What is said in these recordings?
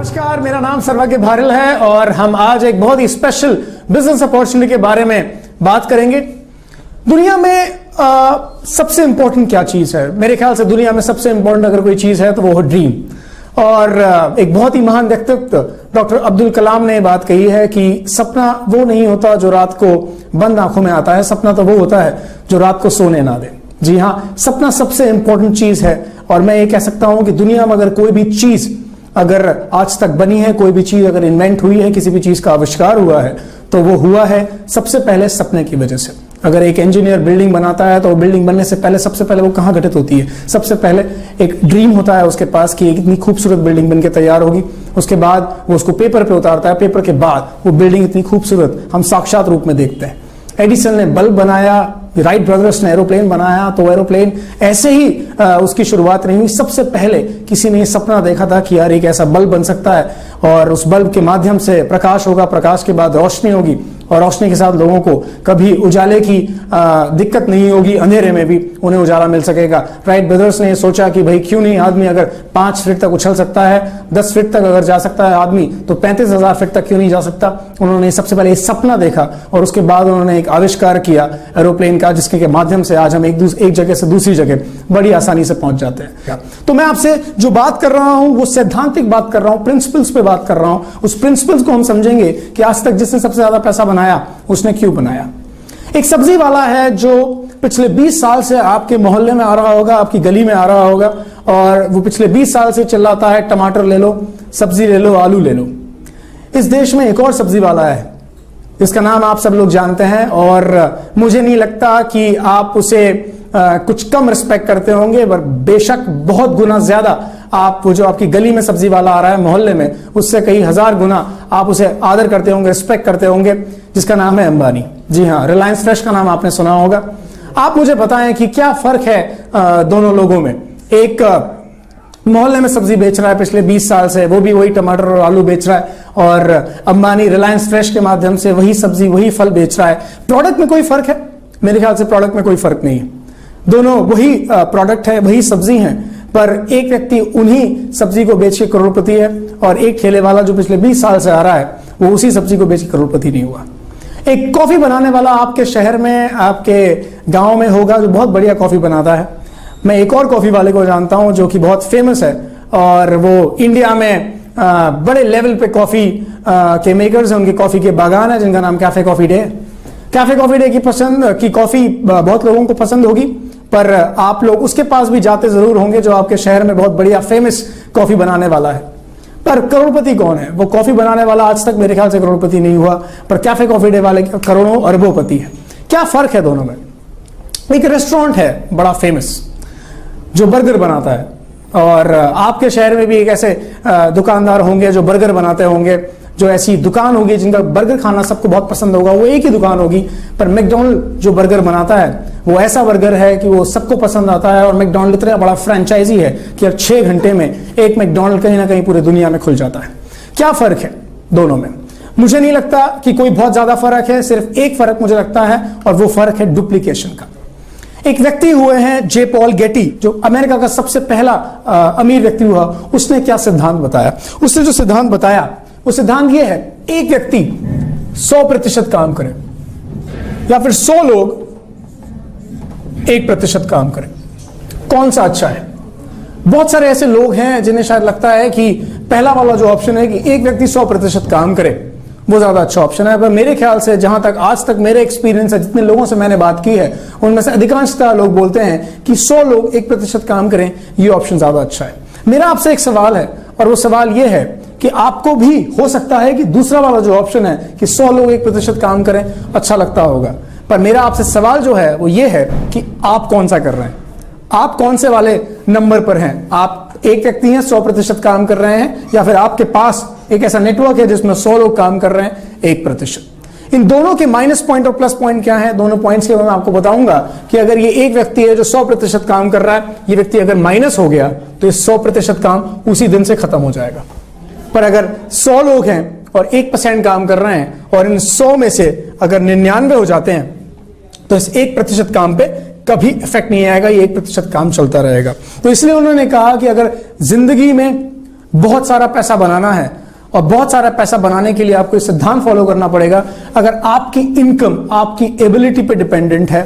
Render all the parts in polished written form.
नमस्कार, मेरा नाम सर्वज्ञ भारल है और हम आज एक बहुत ही स्पेशल बिजनेस अपॉर्चुनिटी के बारे में बात करेंगे। दुनिया में सबसे इंपॉर्टेंट क्या चीज है? मेरे ख्याल से दुनिया में सबसे इंपॉर्टेंट अगर कोई चीज है तो वो है ड्रीम। और एक बहुत ही महान व्यक्तित्व डॉक्टर अब्दुल कलाम ने बात कही है कि सपना वो नहीं होता जो रात को बंद आंखों में आता है, सपना तो वो होता है जो रात को सोने ना दे। जी हाँ, सपना सबसे इंपॉर्टेंट चीज है। और मैं ये कह सकता हूं कि दुनिया में अगर कोई भी चीज अगर आज तक बनी है, कोई भी चीज अगर इन्वेंट हुई है, किसी भी चीज का आविष्कार हुआ है, तो वो हुआ है सबसे पहले सपने की वजह से। अगर एक इंजीनियर बिल्डिंग बनाता है तो बिल्डिंग बनने से पहले सबसे पहले वो कहां घटित होती है? सबसे पहले एक ड्रीम होता है उसके पास कि एक इतनी खूबसूरत बिल्डिंग बनके तैयार होगी। उसके बाद वो उसको पेपर पे उतारता है, पेपर के बाद वो बिल्डिंग इतनी खूबसूरत हम साक्षात रूप में देखते हैं। एडिसन ने बल्ब बनाया, राइट ब्रदर्स ने एरोप्लेन बनाया, तो एरोप्लेन ऐसे ही उसकी शुरुआत नहीं हुई। सबसे पहले किसी ने सपना देखा था कि यार एक ऐसा बल्ब बन सकता है और उस बल्ब के माध्यम से प्रकाश होगा, प्रकाश के बाद रोशनी होगी और रोशनी के साथ लोगों को कभी उजाले की दिक्कत नहीं होगी, अंधेरे में भी उन्हें उजाला मिल सकेगा। राइट ब्रदर्स ने सोचा कि भाई क्यों नहीं, आदमी अगर 5 फीट तक उछल सकता है, 10 फीट तक अगर जा सकता है आदमी, तो 35,000 फीट तक क्यों नहीं जा सकता? उन्होंने सबसे पहले सपना देखा और उसके बाद उन्होंने एक आविष्कार किया एरोप्लेन का, जिसके के माध्यम से आज हम एक जगह से दूसरी जगह बड़ी आसानी से पहुंच जाते हैं। तो मैं आपसे जो बात कर रहा हूं वो सैद्धांतिक बात कर रहा हूं, प्रिंसिपल्स पे बात कर रहा हूं। उस प्रिंसिपल्स को हम समझेंगे कि आज तक जिसने सबसे ज्यादा पैसा बनाया उसने क्यों बनाया। एक सब्जी वाला है जो पिछले 20 साल से आपके मोहल्ले में आ रहा होगा, आपकी गली में आ रहा होगा, और वो पिछले 20 साल से चिल्लाता है टमाटर ले लो, सब्जी ले लो, आलू ले लो। इस देश में एक और सब्जी वाला है जिसका नाम आप सब लोग जानते हैं और मुझे नहीं लगता कि आप उसे कुछ कम रिस्पेक्ट करते होंगे, पर बेशक बहुत गुना ज्यादा आप वो जो आपकी गली में सब्जी वाला आ रहा है मोहल्ले में, उससे कई हजार गुना आप उसे आदर करते होंगे, रिस्पेक्ट करते होंगे, जिसका नाम है अंबानी। जी हाँ, रिलायंस फ्रेश का नाम आपने सुना होगा। आप मुझे बताएं कि क्या फर्क है दोनों लोगों में। एक मोहल्ले में सब्जी बेच रहा है पिछले 20 साल से, वो भी वही टमाटर और आलू बेच रहा है, और अंबानी रिलायंस फ्रेश के माध्यम से वही सब्जी वही फल बेच रहा है। प्रोडक्ट में कोई फर्क है? मेरे ख्याल से प्रोडक्ट में कोई फर्क नहीं है। दोनों वही प्रोडक्ट है, वही सब्जी है, पर एक व्यक्ति उन्हीं सब्जी को बेच के करोड़पति है और एक ठेले वाला जो पिछले 20 साल से आ रहा है वो उसी सब्जी को बेच के करोड़पति नहीं हुआ। एक कॉफी बनाने वाला आपके शहर में, आपके गांव में होगा जो बहुत बढ़िया कॉफी बनाता है। मैं एक और कॉफी वाले को जानता हूं जो कि बहुत फेमस है और वो इंडिया में बड़े लेवल पे कॉफी के मेकर्स हैं, उनके कॉफी के बागान है जिनका नाम cafe coffee day. Cafe coffee day की कॉफी बहुत लोगों को पसंद होगी, पर आप लोग उसके पास भी जाते जरूर होंगे जो आपके शहर में बहुत बढ़िया फेमस कॉफी बनाने वाला है। पर करोड़पति कौन है? वो कॉफी बनाने वाला आज तक मेरे ख्याल से करोड़पति नहीं हुआ, पर कैफे कॉफी डे वाले करोड़ों अरबोंपति है। क्या फर्क है दोनों में? एक रेस्टोरेंट है बड़ा फेमस जो बर्गर बनाता है, और आपके शहर में भी एक ऐसे दुकानदार होंगे जो बर्गर बनाते होंगे, जो ऐसी दुकान होगी जिनका बर्गर खाना सबको बहुत पसंद होगा। वो एक ही दुकान होगी, पर मैकडॉनल्ड जो बर्गर बनाता है वो ऐसा बर्गर है कि वो सबको पसंद आता है, और मैकडॉनल्ड इतना बड़ा फ्रेंचाइजी है कि अब 6 घंटे में एक मैकडॉनल्ड कहीं ना कहीं पूरी दुनिया में खुल जाता है। क्या फर्क है दोनों में? मुझे नहीं लगता कि कोई बहुत ज्यादा फर्क है, सिर्फ एक फर्क मुझे लगता है और वो फर्क है डुप्लीकेशन का। एक व्यक्ति हुए हैं जे पॉल गेटी, जो अमेरिका का सबसे पहला अमीर व्यक्ति हुआ। उसने क्या सिद्धांत बताया? उसने जो सिद्धांत बताया वो सिद्धांत ये है, एक व्यक्ति 100% काम करे या फिर 100 लोग 1% काम करें, कौन सा अच्छा है? बहुत सारे ऐसे लोग हैं जिन्हें शायद लगता है कि पहला वाला जो ऑप्शन है कि एक व्यक्ति 100% काम करे वो ज्यादा अच्छा ऑप्शन है, पर मेरे ख्याल से जहां तक आज तक मेरे एक्सपीरियंस है, जितने लोगों से मैंने बात की है, उनमें से अधिकांशतः लोग बोलते हैं कि 100 लोग 1% काम करें, ये ऑप्शन ज्यादा अच्छा है। मेरा आपसे एक सवाल है और वो सवाल ये है कि आपको भी हो सकता है कि दूसरा वाला जो ऑप्शन है कि 100 लोग 1% काम करें अच्छा लगता होगा, पर मेरा आपसे सवाल जो है वो ये है कि आप कौन सा कर रहे हैं? आप कौन से वाले नंबर पर हैं? आप एक व्यक्ति हैं 100% काम कर रहे हैं, या फिर आपके पास एक ऐसा नेटवर्क है जिसमें 100 लोग काम कर रहे हैं 1%? इन दोनों के माइनस पॉइंट और प्लस पॉइंट क्या है? दोनों पॉइंट्स के मैं आपको बताऊंगा कि अगर ये एक व्यक्ति है जो 100% काम कर रहा है, ये व्यक्ति अगर माइनस हो गया तो ये 100% काम उसी दिन से खत्म हो जाएगा। पर अगर 100 लोग हैं और 1% काम कर रहे हैं और इन 100 में से अगर 99 हो जाते हैं तो इस 1% काम पे कभी इफेक्ट नहीं आएगा, ये 1% काम चलता रहेगा। तो इसलिए उन्होंने कहा कि अगर जिंदगी में बहुत सारा पैसा बनाना है, और बहुत सारा पैसा बनाने के लिए आपको इस सिद्धांत फॉलो करना पड़ेगा। अगर आपकी इनकम आपकी एबिलिटी पे डिपेंडेंट है,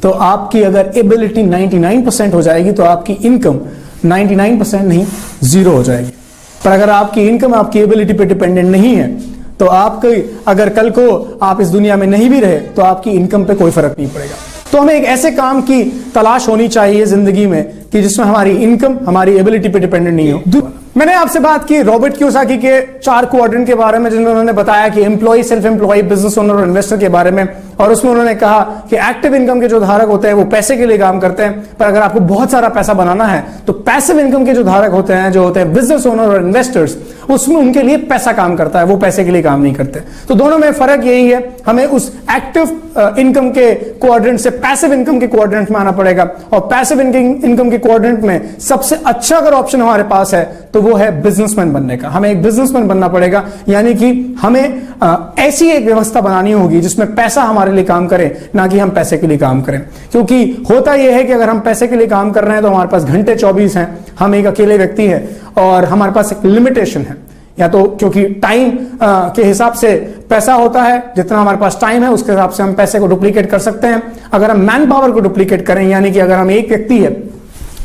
तो आपकी अगर एबिलिटी 99% हो जाएगी तो आपकी इनकम 99% नहीं, 0 हो जाएगी। पर अगर आपकी इनकम आपकी एबिलिटी पे डिपेंडेंट नहीं है, तो आपकी अगर कल को आप इस दुनिया में नहीं भी रहे तो आपकी इनकम पे कोई फर्क नहीं पड़ेगा। तो हमें एक ऐसे काम की तलाश होनी चाहिए जिंदगी में कि जिसमें हमारी इनकम हमारी एबिलिटी पे डिपेंडेंट नहीं हो। मैंने आपसे बात की रॉबर्ट कियोसाकी के 4 क्वाड्रेंट के बारे में, जिनमें उन्होंने बताया कि employ, self employ, business owner और इन्वेस्टर के बारे में। और उसमें उन्होंने कहा कि एक्टिव इनकम के जो धारक होते हैं वो पैसे के लिए काम करते हैं, पर अगर आपको बहुत सारा पैसा बनाना है तो पैसिव इनकम के जो धारक होते हैं, जो होते हैं बिजनेस ओनर और इन्वेस्टर्स, उसमें उनके लिए पैसा काम करता है, वो पैसे के लिए काम नहीं करते। तो दोनों में फर्क यही है, हमें उस एक्टिव इनकम के क्वाड्रेंट से पैसिव इनकम के क्वाड्रेंट में आना पड़ेगा। और पैसिव इनकम के क्वाड्रेंट में सबसे अच्छा अगर ऑप्शन हमारे पास है तो वो है बिजनेसमैन बनने का। हमें एक बिजनेसमैन बनना पड़ेगा, यानी कि हमें ऐसी एक व्यवस्था बनानी होगी जिसमें पैसा हमारे लिए काम करे, ना कि हम पैसे के लिए काम करें। क्योंकि होता यह है कि अगर हम पैसे के लिए काम कर रहे हैं तो हमारे पास घंटे 24 हैं, हम एक अकेले व्यक्ति हैं और हमारे पास एक लिमिटेशन है। या तो क्योंकि टाइम के हिसाब से पैसा होता है, जितना हमारे पास टाइम है उसके हिसाब से हम पैसे को डुप्लीकेट कर सकते हैं। अगर हम मैन पावर को डुप्लीकेट करें, यानी कि अगर हम एक व्यक्ति है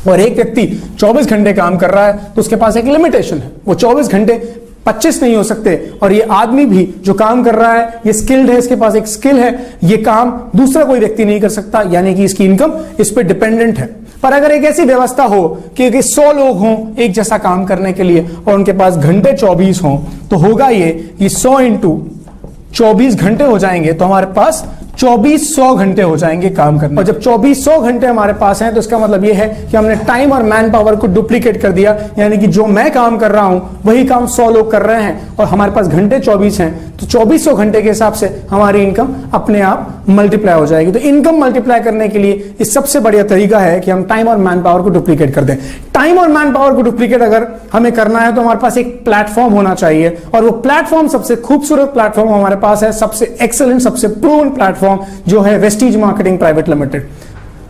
और एक व्यक्ति 24 घंटे काम कर रहा है तो उसके पास एक लिमिटेशन है, वो 24 घंटे 25 नहीं हो सकते। और ये आदमी भी जो काम कर रहा है ये स्किल्ड है, इसके पास एक स्किल है, ये काम दूसरा कोई व्यक्ति नहीं कर सकता, यानी कि इसकी इनकम इस पर डिपेंडेंट है। पर अगर एक ऐसी व्यवस्था हो कि 100 लोग हों एक जैसा काम करने के लिए और उनके पास घंटे 24 हों, तो होगा ये कि 100 इंटू 24 घंटे हो जाएंगे तो हमारे पास 2400 घंटे हो जाएंगे काम करने। और जब 2400 घंटे हमारे पास हैं तो इसका मतलब यह है कि हमने टाइम और मैन पावर को डुप्लीकेट कर दिया, यानी कि जो मैं काम कर रहा हूं वही काम 100 लोग कर रहे हैं और हमारे पास घंटे 24 हैं, तो 2400 घंटे के हिसाब से हमारी इनकम अपने आप मल्टीप्लाई हो जाएगी। तो इनकम मल्टीप्लाई करने के लिए इस सबसे बढ़िया तरीका है कि हम टाइम और मैन पावर को डुप्लीकेट कर दें। टाइम और मैन पावर को डुप्लीकेट अगर हमें करना है तो हमारे पास एक प्लेटफॉर्म होना चाहिए, और वो प्लेटफॉर्म सबसे खूबसूरत प्लेटफॉर्म हमारे पास है, सबसे एक्सेलेंट, सबसे प्रूवन प्लेटफॉर्म जो है वेस्टीज मार्केटिंग प्राइवेट लिमिटेड।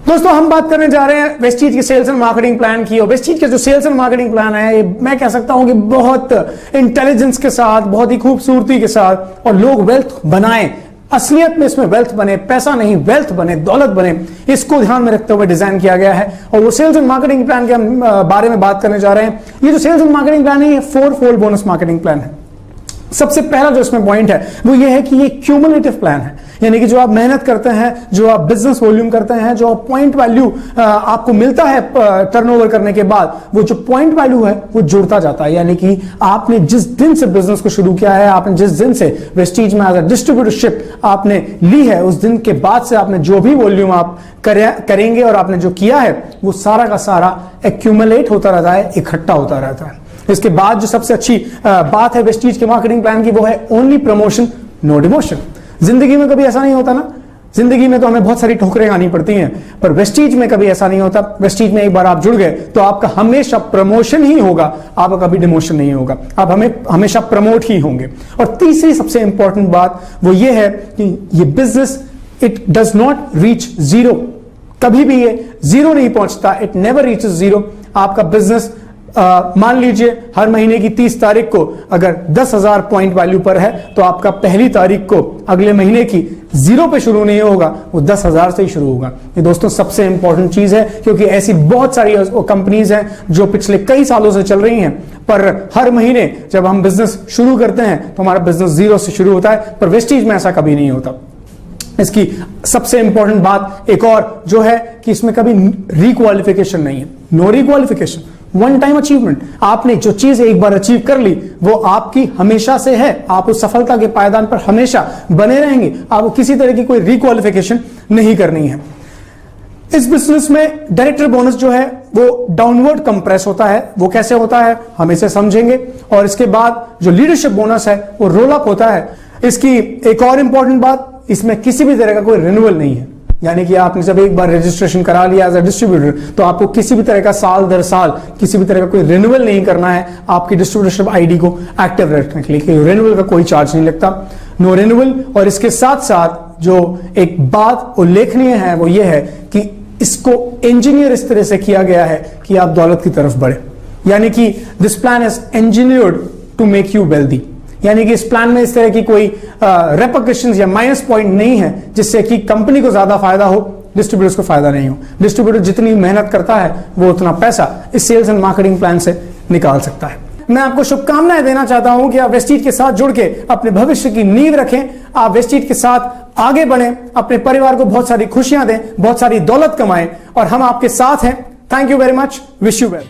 दोस्तों हम बात करने जा रहे हैं वेस्टीज के सेल्स एंड मार्केटिंग प्लान की। और वेस्टीज के जो सेल्स एंड मार्केटिंग प्लान है, ये मैं कह सकता हूं कि बहुत इंटेलिजेंस के साथ, बहुत ही खूबसूरती के साथ, और लोग वेल्थ बनाएं, असलियत में इसमें वेल्थ बने, पैसा नहीं वेल्थ बने, दौलत बने, इसको ध्यान में रखते हुए डिजाइन किया गया है। और वो सेल्स एंड मार्केटिंग प्लान के हम बारे में बात करने जा रहे हैं। ये जो सेल्स एंड मार्केटिंग प्लान है ये 4-फोल्ड बोनस मार्केटिंग प्लान है। सबसे पहला जो इसमें पॉइंट है वो ये है कि ये क्यूमुलेटिव प्लान है, यानी कि जो आप मेहनत करते हैं, जो आप बिजनेस वॉल्यूम करते हैं, जो पॉइंट वैल्यू आपको मिलता है टर्नओवर करने के बाद, वो जो पॉइंट वैल्यू है वो जुड़ता जाता है। यानी कि आपने जिस दिन से बिजनेस को शुरू किया है, आपने जिस दिन से वेस्टीज में एज अ डिस्ट्रीब्यूटरशिप आपने ली है, उस दिन के बाद से आपने जो भी वॉल्यूम आप करेंगे और आपने जो किया है वो सारा का सारा एक्यूमुलेट होता रहता है, इकट्ठा होता रहता है। इसके बाद जो सबसे अच्छी बात है वेस्टीज के मार्केटिंग प्लान की, वो है ओनली प्रमोशन नो डिमोशन। जिंदगी में कभी ऐसा नहीं होता ना, जिंदगी में तो हमें बहुत सारी ठोकरें खानी पड़ती हैं, पर वेस्टीज में कभी ऐसा नहीं होता। वेस्टीज में एक बार आप जुड़ गए तो आपका हमेशा प्रमोशन ही होगा, आपका कभी डिमोशन नहीं होगा, आप हमेशा प्रमोट ही होंगे। और तीसरी सबसे इंपॉर्टेंट बात वो ये है कि ये business it does not reach zero, कभी भी ये जीरो नहीं पहुंचता, इट नेवर रीचेस जीरो। आपका बिजनेस मान लीजिए हर महीने की 30 तारीख को अगर 10,000 पॉइंट वैल्यू पर है तो आपका पहली तारीख को अगले महीने की 0 पे शुरू नहीं होगा, वो 10,000 से ही शुरू होगा। ये दोस्तों सबसे इंपॉर्टेंट चीज है, क्योंकि ऐसी बहुत सारी कंपनीज हैं जो पिछले कई सालों से चल रही हैं, पर हर महीने जब हम बिजनेस शुरू करते हैं तो हमारा बिजनेस 0 से शुरू होता है, पर वेस्टीज में ऐसा कभी नहीं होता। इसकी सबसे इंपॉर्टेंट बात एक और जो है कि इसमें कभी रिक्वालिफिकेशन नहीं है, नो रिक्वालिफिकेशन, वन टाइम अचीवमेंट। आपने जो चीज एक बार अचीव कर ली वो आपकी हमेशा से है, आप उस सफलता के पायदान पर हमेशा बने रहेंगे, आपको किसी तरह की कोई रिक्वालिफिकेशन नहीं करनी है। इस बिजनेस में डायरेक्टर बोनस जो है वो डाउनवर्ड कंप्रेस होता है। वो कैसे होता है हम इसे समझेंगे। और इसके बाद जो लीडरशिप बोनस है वो रोल अप होता है। इसकी एक और इंपॉर्टेंट बात, इसमें किसी भी तरह का कोई रिन्यूअल नहीं है, यानी कि आपने जब एक बार रजिस्ट्रेशन करा लिया एज अ डिस्ट्रीब्यूटर तो आपको किसी भी तरह का साल दर साल किसी भी तरह का कोई रिन्यूअल नहीं करना है आपकी डिस्ट्रीब्यूटरशिप आईडी को एक्टिव रखने के लिए। रिन्यूअल का कोई चार्ज नहीं लगता, नो रिन्यूअल। और इसके साथ साथ जो एक बात उल्लेखनीय है वो ये है कि इसको इंजीनियर इस तरह से किया गया है कि आप दौलत की तरफ बढ़े। यानी कि this plan is engineered to make you wealthy, यानी कि इस प्लान में इस तरह की कोई रेपरकशंस या माइनस पॉइंट नहीं है जिससे कि कंपनी को ज्यादा फायदा हो, डिस्ट्रीब्यूटर्स को फायदा नहीं हो। डिस्ट्रीब्यूटर जितनी मेहनत करता है वो उतना पैसा इस सेल्स एंड मार्केटिंग प्लान से निकाल सकता है। मैं आपको शुभकामनाएं देना चाहता हूं कि आप वेस्टीज के साथ जुड़ के अपने भविष्य की नींव रखें, आप वेस्टीज के साथ आगे बढ़ें, अपने परिवार को बहुत सारी खुशियां दें, बहुत सारी दौलत कमाएं, और हम आपके साथ हैं। Thank you very much, wish you well.